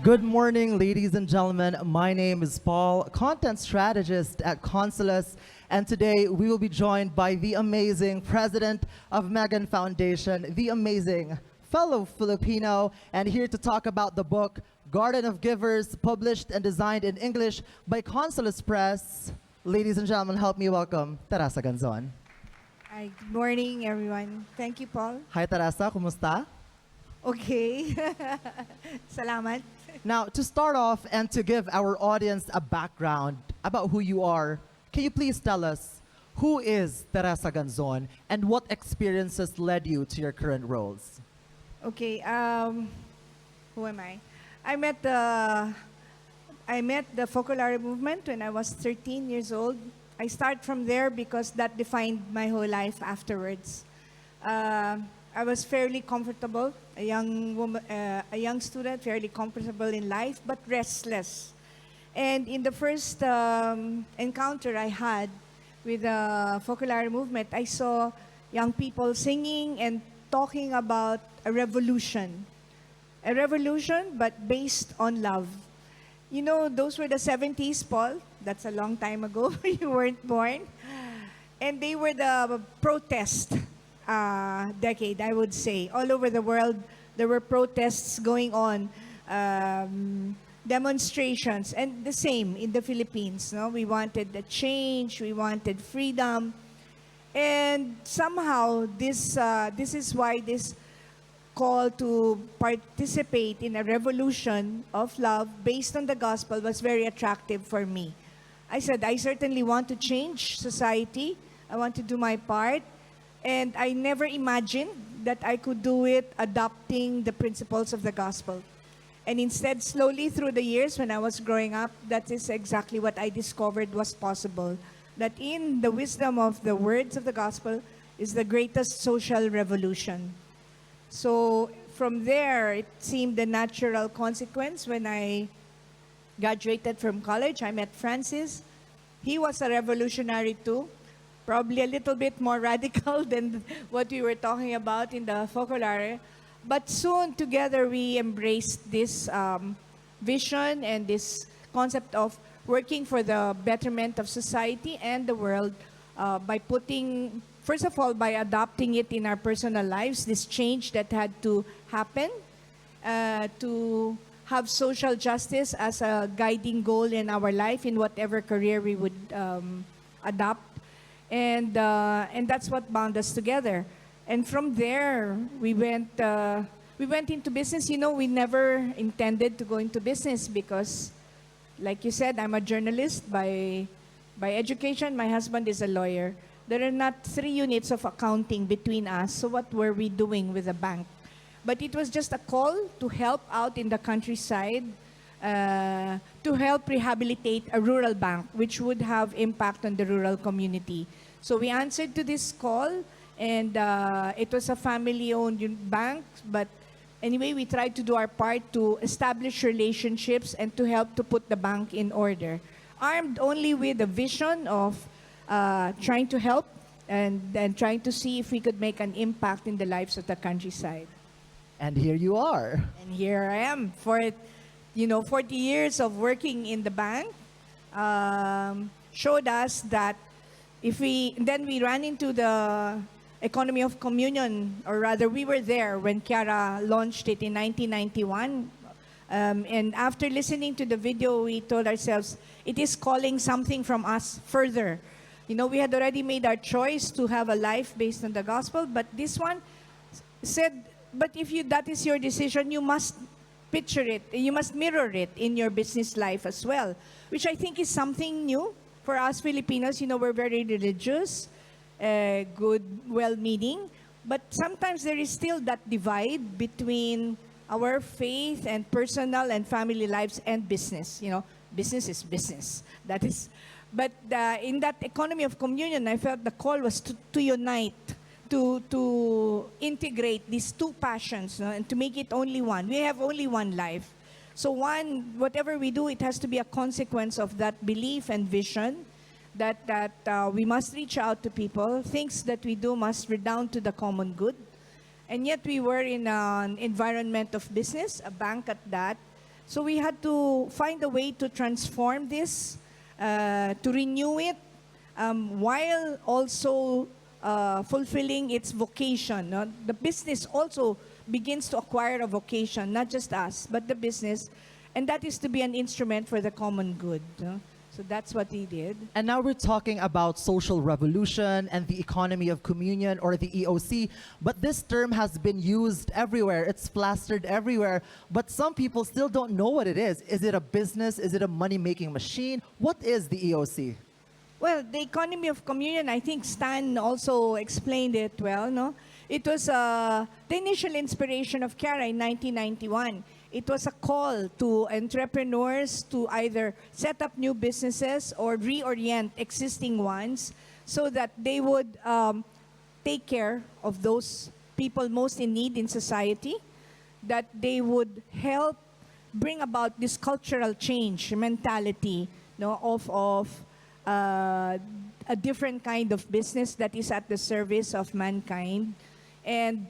Good morning, ladies and gentlemen. My name is Paul, content strategist at Consulus, and today we will be joined by the amazing president of Megan Foundation, the amazing fellow Filipino, and here to talk about the book Garden of Givers, published and designed in English by Consulus Press. Ladies and gentlemen, help me welcome Teresa Ganzon. Hi, good morning, everyone. Thank you, Paul. Hi Teresa, kumusta? Okay. Salamat. Now, to start off and to give our audience a background about who you are, can you please tell us who is Teresa Ganzon and what experiences led you to your current roles? Okay, who am I? I met the Focolare movement when I was 13 years old. I start from there because that defined my whole life afterwards. I was fairly comfortable, a young woman, a young student, fairly comfortable in life, but restless. And in the first encounter I had with the Focolare movement, I saw young people singing and talking about a revolution. A revolution, but based on love. You know, those were the 70s, Paul. That's a long time ago. You weren't born. And they were the protest decade, I would say. All over the world, there were protests going on, demonstrations, and the same in the Philippines. No? We wanted the change, we wanted freedom. And somehow, this is why this call to participate in a revolution of love based on the gospel was very attractive for me. I said, I certainly want to change society. I want to do my part. And I never imagined that I could do it adopting the principles of the gospel. And instead, slowly through the years when I was growing up, that is exactly what I discovered was possible. That in the wisdom of the words of the gospel is the greatest social revolution. So from there, it seemed the natural consequence when I graduated from college. I met Francis. He was a revolutionary too. Probably a little bit more radical than what we were talking about in the Focolare. But soon together we embraced this vision and this concept of working for the betterment of society and the world by putting, first of all, by adopting it in our personal lives, this change that had to happen to have social justice as a guiding goal in our life in whatever career we would adopt. And that's what bound us together. And from there, we went into business. You know, we never intended to go into business because, like you said, I'm a journalist by education. My husband is a lawyer. There are not 3 units of accounting between us. So what were we doing with a bank? But it was just a call to help out in the countryside, to help rehabilitate a rural bank, which would have impact on the rural community. So we answered to this call, and it was a family-owned bank, but anyway, we tried to do our part to establish relationships and to help to put the bank in order, armed only with a vision of trying to help and trying to see if we could make an impact in the lives of the countryside. And here you are. And here I am for 40 years of working in the bank showed us that then we ran into the economy of communion, or rather we were there when Kiara launched it in 1991. And after listening to the video, we told ourselves, it is calling something from us further. You know, we had already made our choice to have a life based on the gospel, but this one said, but if that is your decision, you must picture it, you must mirror it in your business life as well, which I think is something new for us Filipinos. You know, we're very religious, good, well-meaning, but sometimes there is still that divide between our faith and personal and family lives and business. You know, business is business. That is, but in that economy of communion, I felt the call was to unite, to integrate these 2 passions, no? And to make it only one. We have only one life. So whatever we do, it has to be a consequence of that belief and vision that we must reach out to people. Things that we do must redound to the common good. And yet we were in an environment of business, a bank at that. So we had to find a way to transform this, to renew it, while also fulfilling its vocation. No? The business also begins to acquire a vocation, not just us, but the business, and that is to be an instrument for the common good. No? So that's what he did. And now we're talking about social revolution and the economy of communion, or the EOC. But this term has been used everywhere. It's plastered everywhere. But some people still don't know what it is. Is it a business? Is it a money-making machine? What is the EOC? Well, the economy of communion, I think Stan also explained it well, no? It was the initial inspiration of Kiara in 1991. It was a call to entrepreneurs to either set up new businesses or reorient existing ones so that they would take care of those people most in need in society, that they would help bring about this cultural change mentality, no, of a different kind of business that is at the service of mankind. And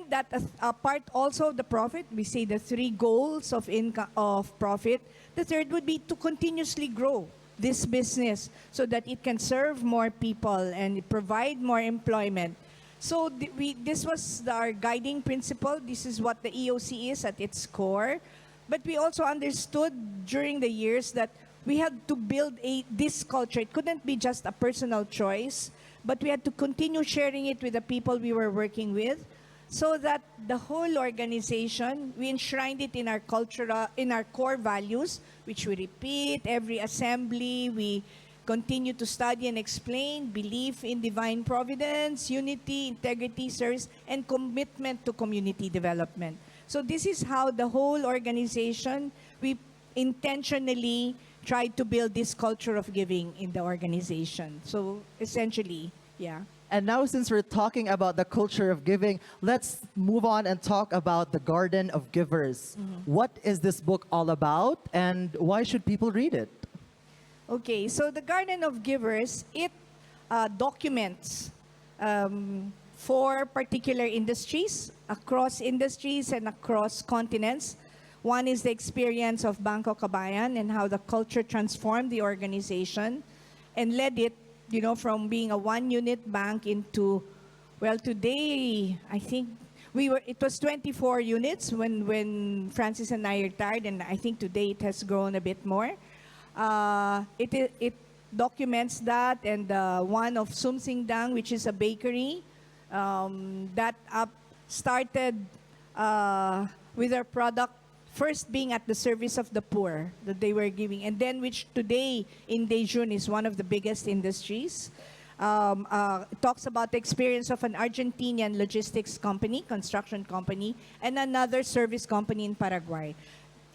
that a part also of the profit, we say the three goals of income of profit. The third would be to continuously grow this business so that it can serve more people and provide more employment. So this was our guiding principle. This is what the EOC is at its core. But we also understood during the years that we had to build this culture. It couldn't be just a personal choice, but we had to continue sharing it with the people we were working with, so that the whole organization, we enshrined it in our culture, in our core values, which we repeat every assembly. We continue to study and explain: belief in divine providence, unity, integrity, service, and commitment to community development. So this is how the whole organization, we intentionally tried to build this culture of giving in the organization. So essentially, yeah. And now, since we're talking about the culture of giving, let's move on and talk about the Garden of Givers. What is this book all about, and why should people read it? Okay, so the Garden of Givers, it documents four particular industries, across industries and across continents. One is the experience of Bangko Kabayan and how the culture transformed the organization and led it, you know, from being a one-unit bank into, well, today, I think it was 24 units when Francis and I retired, and I think today it has grown a bit more. It documents that, and one of Sumsingdang, which is a bakery that started with their product first being at the service of the poor that they were giving, and then which today in Daejeon is one of the biggest industries. It talks about the experience of an Argentinian logistics company, construction company, and another service company in Paraguay.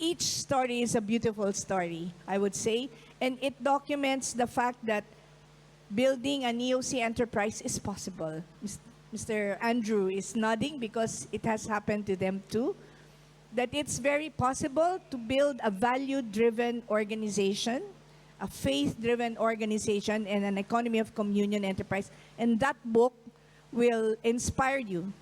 Each story is a beautiful story, I would say, and it documents the fact that building an EOC enterprise is possible. Mr. Andrew is nodding because it has happened to them too. That it's very possible to build a value-driven organization, a faith-driven organization, and an economy of communion enterprise. And that book will inspire you,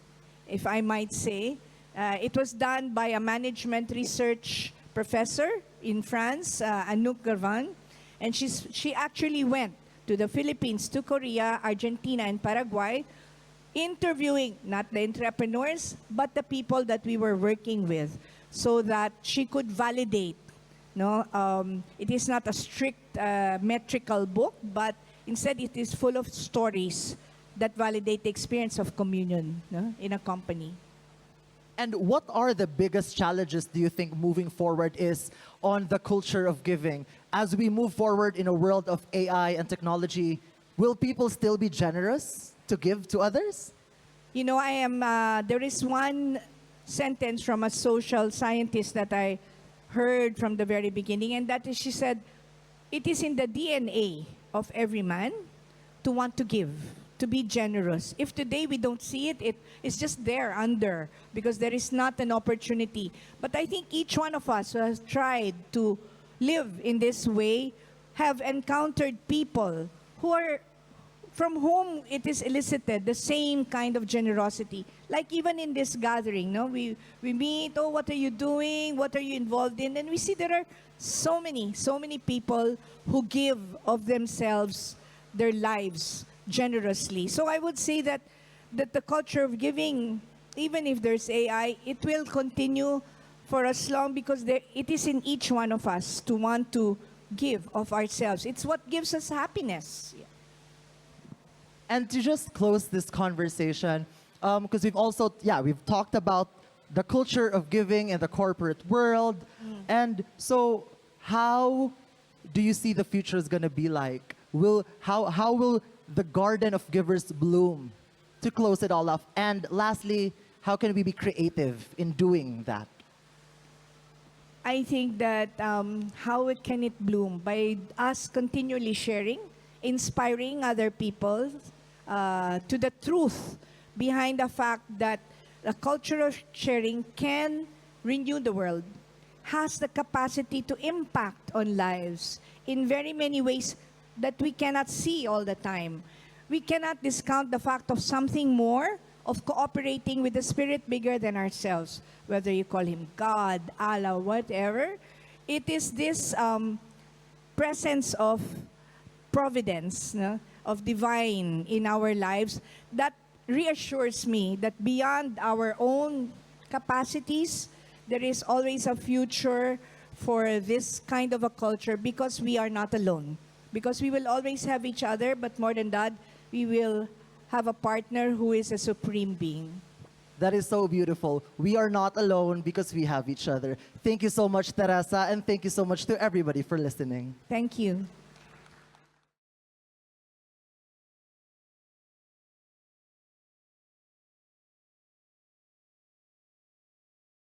if I might say. It was done by a management research professor in France, Anouk Garvan, and she actually went to the Philippines, to Korea, Argentina, and Paraguay, interviewing not the entrepreneurs, but the people that we were working with, so that she could validate. No, it is not a strict metrical book, but instead it is full of stories that validate the experience of communion, no, in a company. And what are the biggest challenges, do you think, moving forward is on the culture of giving? As we move forward in a world of AI and technology, will people still be generous to give to others? You know, there is one sentence from a social scientist that I heard from the very beginning, and that is, she said, it is in the DNA of every man to want to give, to be generous. If today we don't see it, it's just there under, because there is not an opportunity. But I think each one of us who has tried to live in this way have encountered people who are from whom it is elicited, the same kind of generosity. Like even in this gathering, no, we meet, oh, what are you doing? What are you involved in? And we see there are so many people who give of themselves, their lives generously. So I would say that the culture of giving, even if there's AI, it will continue for as long because it is in each one of us to want to give of ourselves. It's what gives us happiness. And to just close this conversation, because we've talked about the culture of giving in the corporate world. And so how do you see the future is going to be like? How will the garden of givers bloom to close it all off? And lastly, how can we be creative in doing that? I think that how can it bloom? By us continually sharing, inspiring other people to the truth behind the fact that the culture of sharing can renew the world, has the capacity to impact on lives in very many ways that we cannot see all the time. We cannot discount the fact of something more, of cooperating with the spirit bigger than ourselves, whether you call him God, Allah, whatever. It is this presence of providence, no, of divine in our lives that reassures me that beyond our own capacities, there is always a future for this kind of a culture because we are not alone. Because we will always have each other, but more than that, we will have a partner who is a supreme being. That is so beautiful. We are not alone because we have each other. Thank you so much, Teresa, and thank you so much to everybody for listening. Thank you.